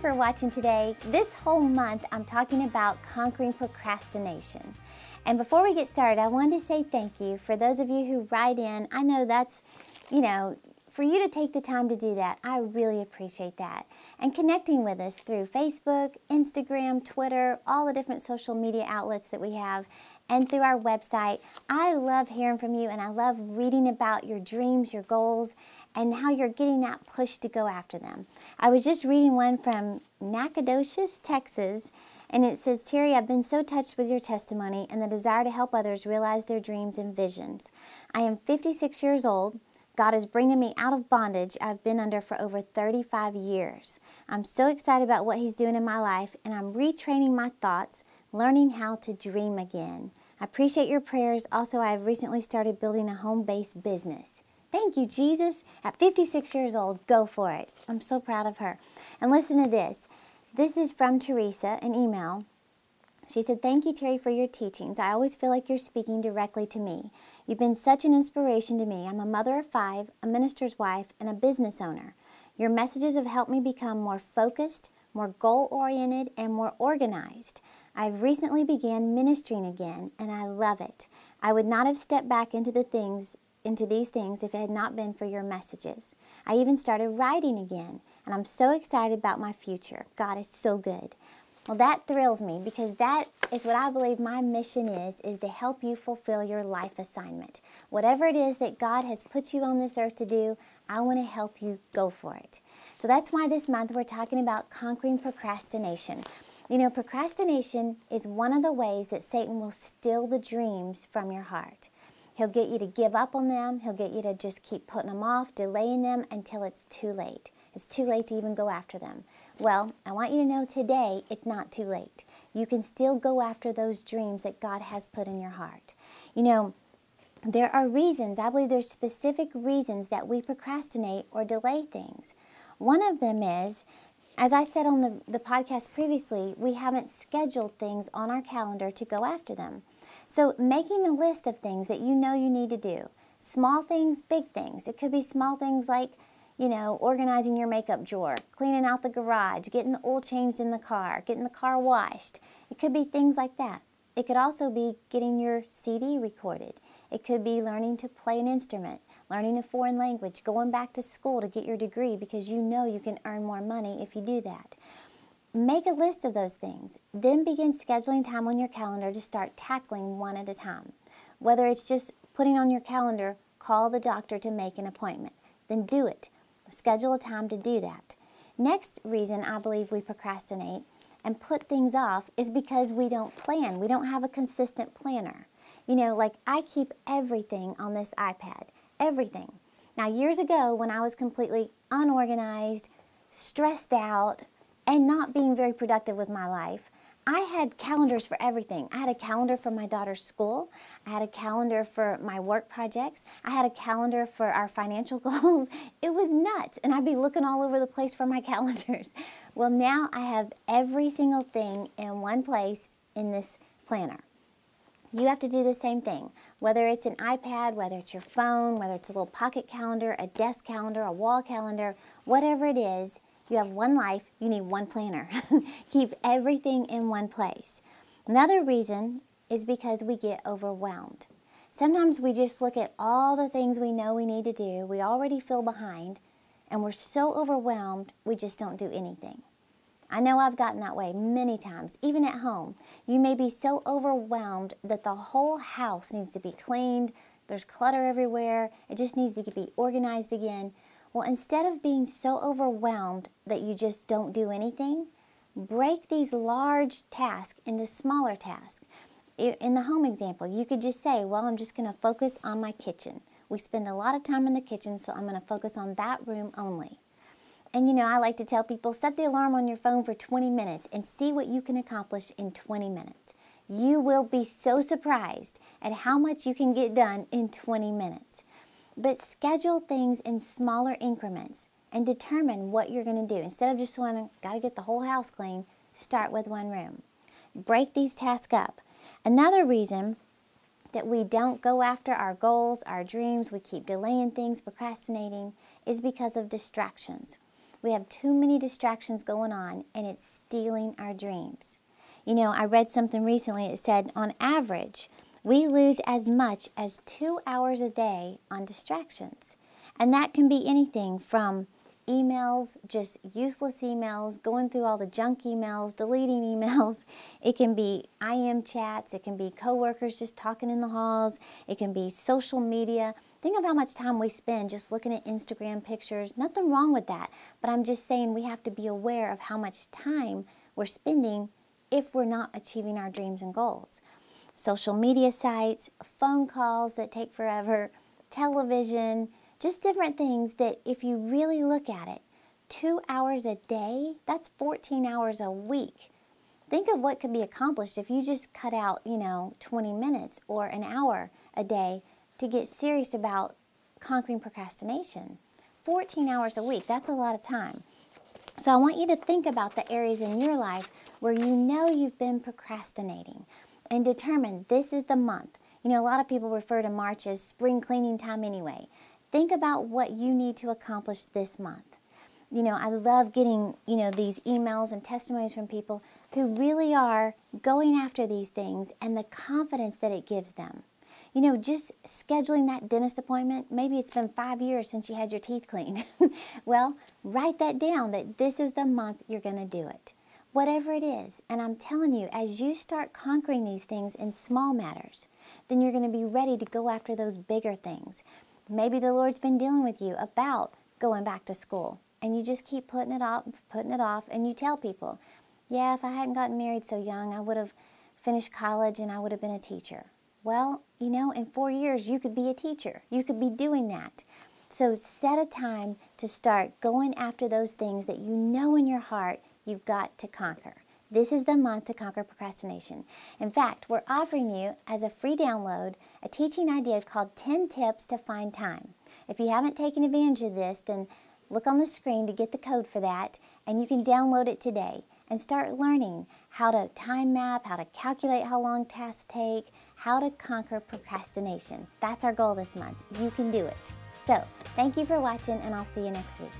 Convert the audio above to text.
for watching today. This whole month I'm talking about conquering procrastination. And before we get started, I wanted to say thank you for those of you who write in. I know that's, for you to take the time to do that, I really appreciate that. And connecting with us through Facebook, Instagram, Twitter, all the different social media outlets that we have, and through our website. I love hearing from you, and I love reading about your dreams, your goals, and how you're getting that push to go after them. I was just reading one from Nacogdoches, Texas, and it says, Terri, I've been so touched with your testimony and the desire to help others realize their dreams and visions. I am 56 years old. God is bringing me out of bondage I've been under for over 35 years. I'm so excited about what He's doing in my life, and I'm retraining my thoughts, learning how to dream again. I appreciate your prayers. Also, I have recently started building a home-based business. Thank you, Jesus. At 56 years old, go for it. I'm so proud of her. And listen to this. This is from Teresa, an email. She said, thank you, Terri, for your teachings. I always feel like you're speaking directly to me. You've been such an inspiration to me. I'm a mother of 5, a minister's wife, and a business owner. Your messages have helped me become more focused, more goal-oriented, and more organized. I've recently began ministering again, and I love it. I would not have stepped back into these things if it had not been for your messages. I even started writing again, and I'm so excited about my future. God is so good. Well, that thrills me because that is what I believe my mission is to help you fulfill your life assignment. Whatever it is that God has put you on this earth to do, I want to help you go for it. So that's why this month we're talking about conquering procrastination. You know, procrastination is one of the ways that Satan will steal the dreams from your heart. He'll get you to give up on them. He'll get you to just keep putting them off, delaying them until it's too late. It's too late to even go after them. Well, I want you to know today it's not too late. You can still go after those dreams that God has put in your heart. You know, there are reasons, I believe there's specific reasons that we procrastinate or delay things. One of them is, as I said on the podcast previously, we haven't scheduled things on our calendar to go after them. So making a list of things that you know you need to do, small things, big things. It could be small things like, organizing your makeup drawer, cleaning out the garage, getting the oil changed in the car, getting the car washed. It could be things like that. It could also be getting your CD recorded. It could be learning to play an instrument, learning a foreign language, going back to school to get your degree because you know you can earn more money if you do that. Make a list of those things. Then begin scheduling time on your calendar to start tackling one at a time. Whether it's just putting on your calendar, call the doctor to make an appointment. Then do it. Schedule a time to do that. Next reason I believe we procrastinate and put things off is because we don't plan. We don't have a consistent planner. Like I keep everything on this iPad. Everything. Now, years ago when I was completely unorganized, stressed out, and not being very productive with my life, I had calendars for everything. I had a calendar for my daughter's school. I had a calendar for my work projects. I had a calendar for our financial goals. It was nuts, and I'd be looking all over the place for my calendars. Well, now I have every single thing in one place in this planner. You have to do the same thing, whether it's an iPad, whether it's your phone, whether it's a little pocket calendar, a desk calendar, a wall calendar, whatever it is. You have one life, you need one planner. Keep everything in one place. Another reason is because we get overwhelmed. Sometimes we just look at all the things we know we need to do, we already feel behind, and we're so overwhelmed we just don't do anything. I know I've gotten that way many times, even at home. You may be so overwhelmed that the whole house needs to be cleaned, there's clutter everywhere, it just needs to be organized again. Well, instead of being so overwhelmed that you just don't do anything, break these large tasks into smaller tasks. In the home example, you could just say, well, I'm just going to focus on my kitchen. We spend a lot of time in the kitchen, so I'm going to focus on that room only. And I like to tell people, set the alarm on your phone for 20 minutes and see what you can accomplish in 20 minutes. You will be so surprised at how much you can get done in 20 minutes. But schedule things in smaller increments and determine what you're going to do. Instead of just saying, got to get the whole house clean, start with one room. Break these tasks up. Another reason that we don't go after our goals, our dreams, we keep delaying things, procrastinating, is because of distractions. We have too many distractions going on, and it's stealing our dreams. You know, I read something recently. It said, on average, we lose as much as 2 hours a day on distractions. And that can be anything from emails, just useless emails, going through all the junk emails, deleting emails. It can be IM chats. It can be coworkers just talking in the halls. It can be social media. Think of how much time we spend just looking at Instagram pictures. Nothing wrong with that, but I'm just saying we have to be aware of how much time we're spending if we're not achieving our dreams and goals. Social media sites, phone calls that take forever, television, just different things that if you really look at it, 2 hours a day, that's 14 hours a week. Think of what could be accomplished if you just cut out, 20 minutes or an hour a day to get serious about conquering procrastination. 14 hours a week, that's a lot of time. So I want you to think about the areas in your life where you know you've been procrastinating and determine this is the month. A lot of people refer to March as spring cleaning time anyway. Think about what you need to accomplish this month. I love getting, these emails and testimonies from people who really are going after these things and the confidence that it gives them. Just scheduling that dentist appointment, maybe it's been 5 years since you had your teeth cleaned. Well, write that down that this is the month you're going to do it. Whatever it is. And I'm telling you, as you start conquering these things in small matters, then you're going to be ready to go after those bigger things. Maybe the Lord's been dealing with you about going back to school, and you just keep putting it off, and you tell people, yeah, if I hadn't gotten married so young, I would have finished college and I would have been a teacher. Well, in 4 years, you could be a teacher. You could be doing that. So set a time to start going after those things that you know in your heart you've got to conquer. This is the month to conquer procrastination. In fact, we're offering you, as a free download, a teaching idea called 10 Tips to Find Time. If you haven't taken advantage of this, then look on the screen to get the code for that, and you can download it today and start learning how to time map, how to calculate how long tasks take, how to conquer procrastination. That's our goal this month. You can do it. So, thank you for watching, and I'll see you next week.